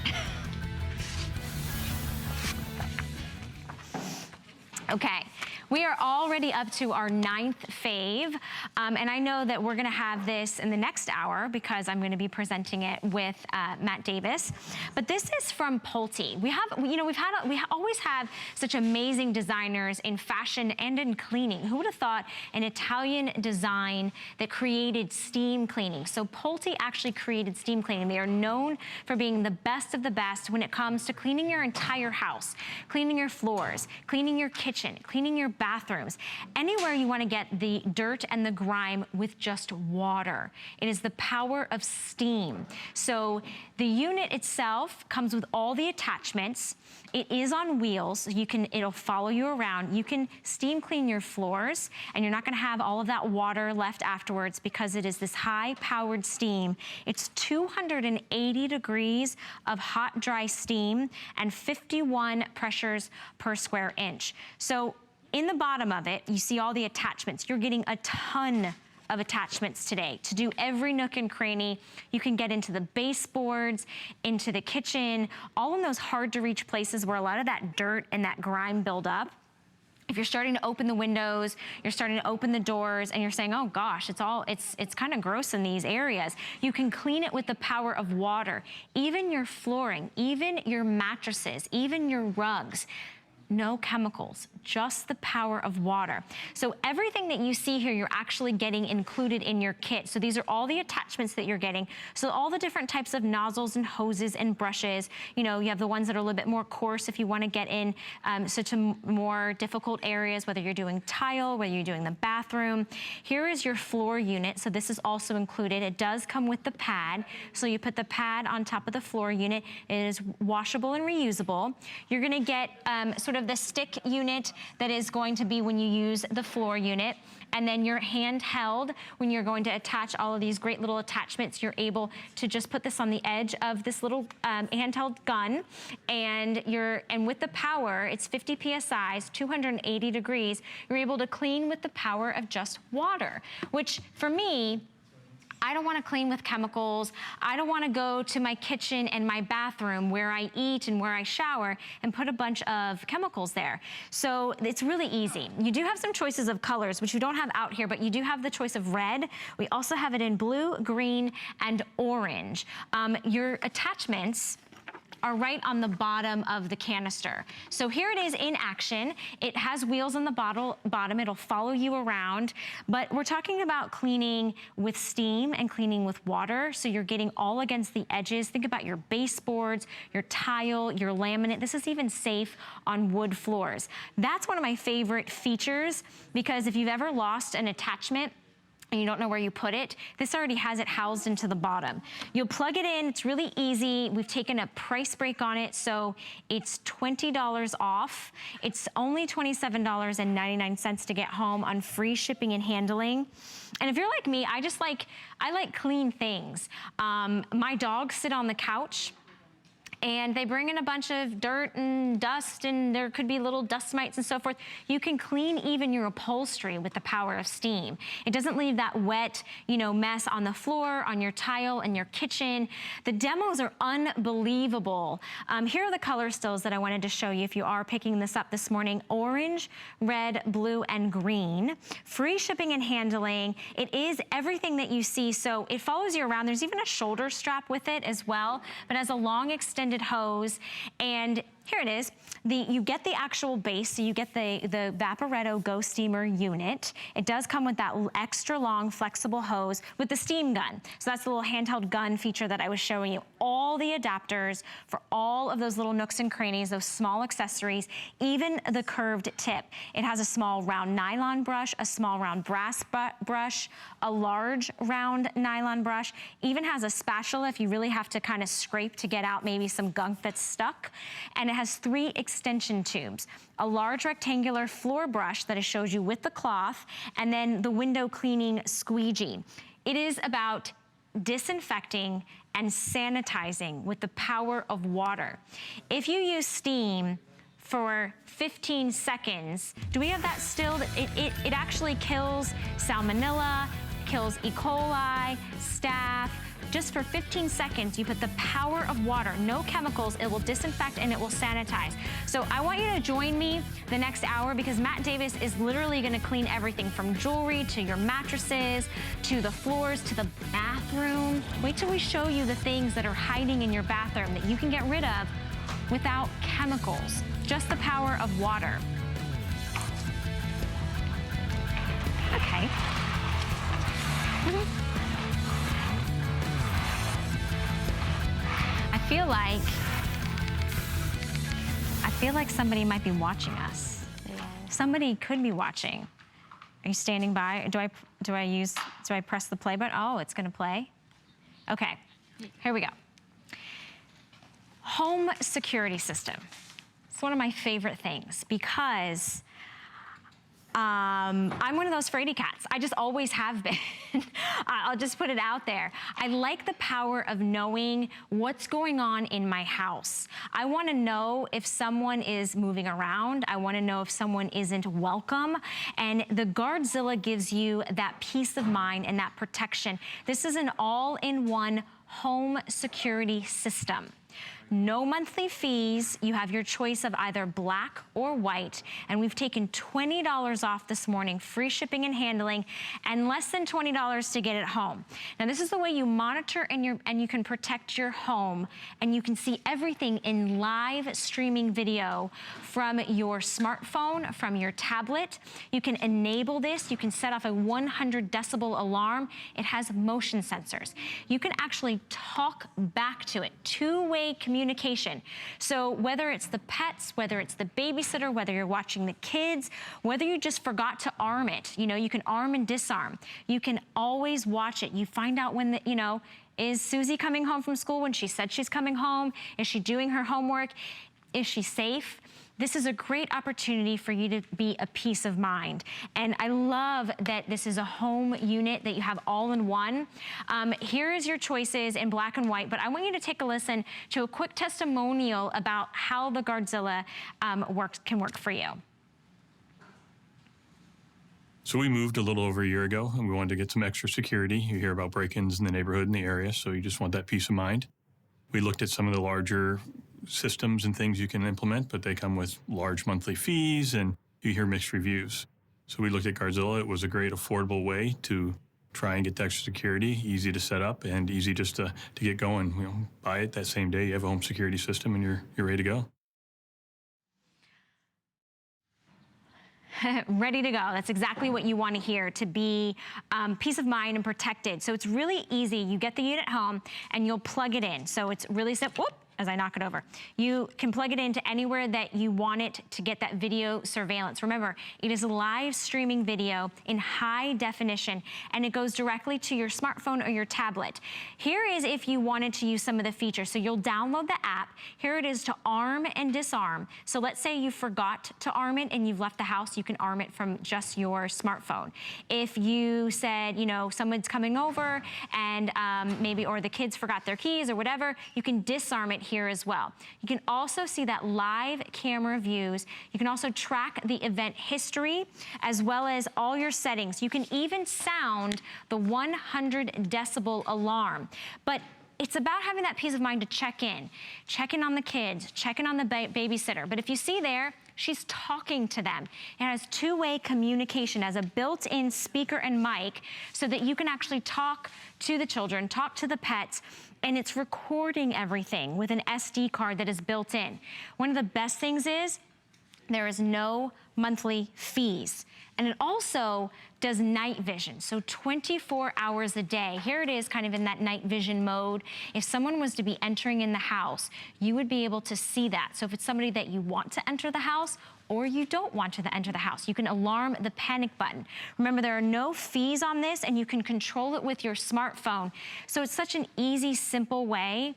Okay. We are already up to our 9th fave, and I know that we're gonna have this in the next hour because I'm gonna be presenting it with Matt Davis. But this is from Polti. We always have such amazing designers in fashion and in cleaning. Who would have thought an Italian design that created steam cleaning? So Polti actually created steam cleaning. They are known for being the best of the best when it comes to cleaning your entire house, cleaning your floors, cleaning your kitchen, kitchen, cleaning your bathrooms, anywhere you wanna get the dirt and the grime with just water. It is the power of steam. So the unit itself comes with all the attachments. It is on wheels, so it'll follow you around. You can steam clean your floors, and you're not gonna have all of that water left afterwards because it is this high-powered steam. It's 280 degrees of hot, dry steam and 51 pressures per square inch. So in the bottom of it, you see all the attachments. You're getting a ton of attachments today to do every nook and cranny. You can get into the baseboards, into the kitchen, all in those hard to reach places where a lot of that dirt and that grime build up. If you're starting to open the windows, you're starting to open the doors, and you're saying, oh gosh, it's kind of gross in these areas, you can clean it with the power of water. Even your flooring, even your mattresses, even your rugs. No chemicals, just the power of water. So everything that you see here, you're actually getting included in your kit. So these are all the attachments that you're getting. So all the different types of nozzles and hoses and brushes. You know, you have the ones that are a little bit more coarse if you want to get in to more difficult areas, whether you're doing tile, whether you're doing the bathroom. Here is your floor unit. So this is also included. It does come with the pad. So you put the pad on top of the floor unit. It is washable and reusable. You're going to get sort of the stick unit that is going to be when you use the floor unit, and then your handheld when you're going to attach all of these great little attachments. You're able to just put this on the edge of this little handheld gun, and with the power, it's 50 psi, 280 degrees. You're able to clean with the power of just water, which for me, I don't want to clean with chemicals. I don't want to go to my kitchen and my bathroom where I eat and where I shower and put a bunch of chemicals there. So it's really easy. You do have some choices of colors, which you don't have out here, but you do have the choice of red. We also have it in blue, green, and orange. Your attachments are right on the bottom of the canister. So here it is in action. It has wheels on the bottom. It'll follow you around, but we're talking about cleaning with steam and cleaning with water. So you're getting all against the edges. Think about your baseboards, your tile, your laminate. This is even safe on wood floors. That's one of my favorite features, because if you've ever lost an attachment and you don't know where you put it, this already has it housed into the bottom. You'll plug it in, it's really easy. We've taken a price break on it, so it's $20 off. It's only $27.99 to get home on free shipping and handling. And if you're like me, I like clean things. My dogs sit on the couch, and they bring in a bunch of dirt and dust, and there could be little dust mites and so forth. You can clean even your upholstery with the power of steam. It doesn't leave that wet, mess on the floor, on your tile, in your kitchen. The demos are unbelievable. Here are the color stills that I wanted to show you if you are picking this up this morning. Orange, red, blue, and green. Free shipping and handling. It is everything that you see, so it follows you around. There's even a shoulder strap with it as well, but has a long extended hose, and here it is. You get the actual base, so you get the Vaporetto Go Steamer unit. It does come with that extra long flexible hose with the steam gun. So that's the little handheld gun feature that I was showing you. All the adapters for all of those little nooks and crannies, those small accessories, even the curved tip. It has a small round nylon brush, a small round brass brush, a large round nylon brush, even has a spatula if you really have to kind of scrape to get out maybe some gunk that's stuck. And it has 3 extension tubes, a large rectangular floor brush that it shows you with the cloth, and then the window cleaning squeegee. It is about disinfecting and sanitizing with the power of water. If you use steam for 15 seconds, do we have that still? It actually kills salmonella, kills E. coli, staph. Just for 15 seconds, you put the power of water, no chemicals, it will disinfect and it will sanitize. So I want you to join me the next hour, because Matt Davis is literally gonna clean everything from jewelry to your mattresses, to the floors, to the bathroom. Wait till we show you the things that are hiding in your bathroom that you can get rid of without chemicals, just the power of water. Okay. I feel like somebody might be watching us. Yes. somebody could be watching. Are you standing by? Do I press the play button? Oh, it's gonna play. Okay, here we go. Home security system. It's one of my favorite things because I'm one of those fraidy cats. I just always have been. I'll just put it out there. I like the power of knowing what's going on in my house. I want to know if someone is moving around. I want to know if someone isn't welcome. And the Guardzilla gives you that peace of mind and that protection. This is an all-in-one home security system. No monthly fees. You have your choice of either black or white. And we've taken $20 off this morning, free shipping and handling, and less than $20 to get it home. Now, this is the way you monitor and you can protect your home, and you can see everything in live streaming video from your smartphone, from your tablet. You can enable this. You can set off a 100 decibel alarm. It has motion sensors. You can actually talk back to it, two-way communication. So whether it's the pets, whether it's the babysitter, whether you're watching the kids, whether you just forgot to arm it, you know, you can arm and disarm. You can always watch it. You find out when is Susie coming home from school when she said she's coming home? Is she doing her homework? Is she safe? This is a great opportunity for you to be a peace of mind. And I love that this is a home unit that you have all in one. Here is your choices in black and white, but I want you to take a listen to a quick testimonial about how the Guardzilla can work for you. So we moved a little over a year ago, and we wanted to get some extra security. You hear about break-ins in the neighborhood and the area, so you just want that peace of mind. We looked at some of the larger systems and things you can implement, but they come with large monthly fees, and you hear mixed reviews. So we looked at Guardzilla. It was a great affordable way to try and get the extra security, easy to set up and easy just to get going. You know, buy it that same day, you have a home security system, and you're ready to go. Ready to go. That's exactly what you want to hear, to be peace of mind and protected. So it's really easy. You get the unit home and you'll plug it in. So it's really simple. Whoop, as I knock it over. You can plug it into anywhere that you want it to get that video surveillance. Remember, it is live streaming video in high definition, and it goes directly to your smartphone or your tablet. Here is if you wanted to use some of the features. So you'll download the app. Here it is to arm and disarm. So let's say you forgot to arm it and you've left the house, you can arm it from just your smartphone. If you said, you know, someone's coming over and maybe, or the kids forgot their keys or whatever, you can disarm it here as well. You can also see that live camera views. You can also track the event history as well as all your settings. You can even sound the 100 decibel alarm. But it's about having that peace of mind to check in on the kids, check in on the babysitter. But if you see there, she's talking to them. It has two-way communication as a built-in speaker and mic so that you can actually talk to the children, talk to the pets, and it's recording everything with an SD card that is built in. One of the best things is there is no monthly fees. And it also does night vision, so 24 hours a day. Here it is kind of in that night vision mode. If someone was to be entering in the house, you would be able to see that. So if it's somebody that you want to enter the house or you don't want to enter the house, you can alarm the panic button. Remember, there are no fees on this, and you can control it with your smartphone. So it's such an easy, simple way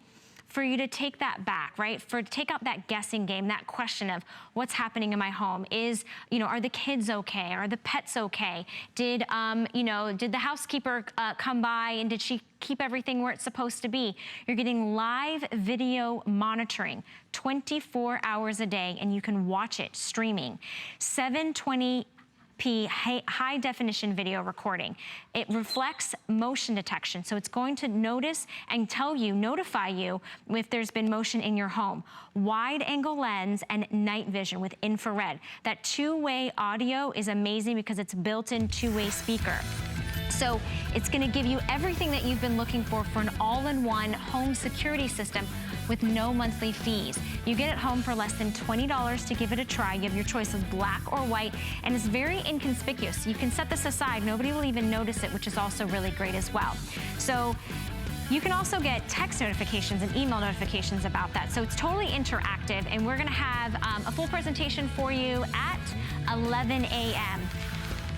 for you to take that back, right? To take out that guessing game, that question of what's happening in my home. Are the kids okay? Are the pets okay? Did the housekeeper come by and did she keep everything where it's supposed to be? You're getting live video monitoring 24 hours a day, and you can watch it streaming. 720p high definition video recording. It reflects motion detection, so it's going to notice and notify you if there's been motion in your home. Wide angle lens and night vision with infrared. That two-way audio is amazing because it's built-in two-way speaker. So it's going to give you everything that you've been looking for an all-in-one home security system with no monthly fees. You get it home for less than $20 to give it a try. You have your choice of black or white, and it's very inconspicuous. You can set this aside. Nobody will even notice it, which is also really great as well. So you can also get text notifications and email notifications about that. So it's totally interactive, and we're gonna have a full presentation for you at 11 a.m.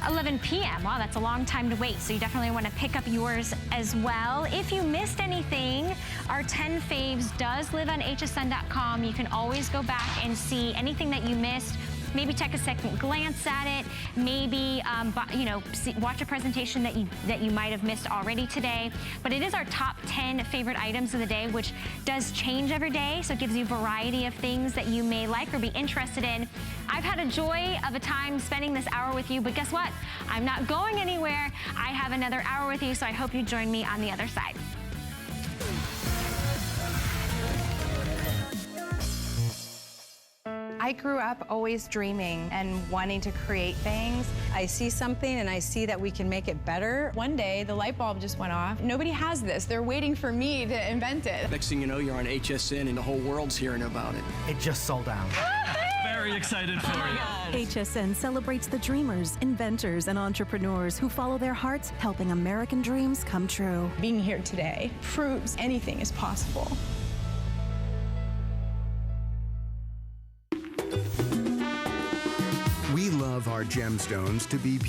11 p.m. Wow, that's a long time to wait. So you definitely want to pick up yours as well. If you missed anything, our 10 Faves does live on hsn.com. You can always go back and see anything that you missed. Maybe take a second glance at it. Maybe watch a presentation that you might have missed already today. But it is our top 10 favorite items of the day, which does change every day. So it gives you a variety of things that you may like or be interested in. I've had a joy of a time spending this hour with you, but guess what? I'm not going anywhere. I have another hour with you, so I hope you join me on the other side. I grew up always dreaming and wanting to create things. I see something and I see that we can make it better. One day, the light bulb just went off. Nobody has this. They're waiting for me to invent it. Next thing you know, you're on HSN and the whole world's hearing about it. It just sold out. Very excited for you. HSN celebrates the dreamers, inventors, and entrepreneurs who follow their hearts, helping American dreams come true. Being here today proves anything is possible. We love our gemstones to be beautiful.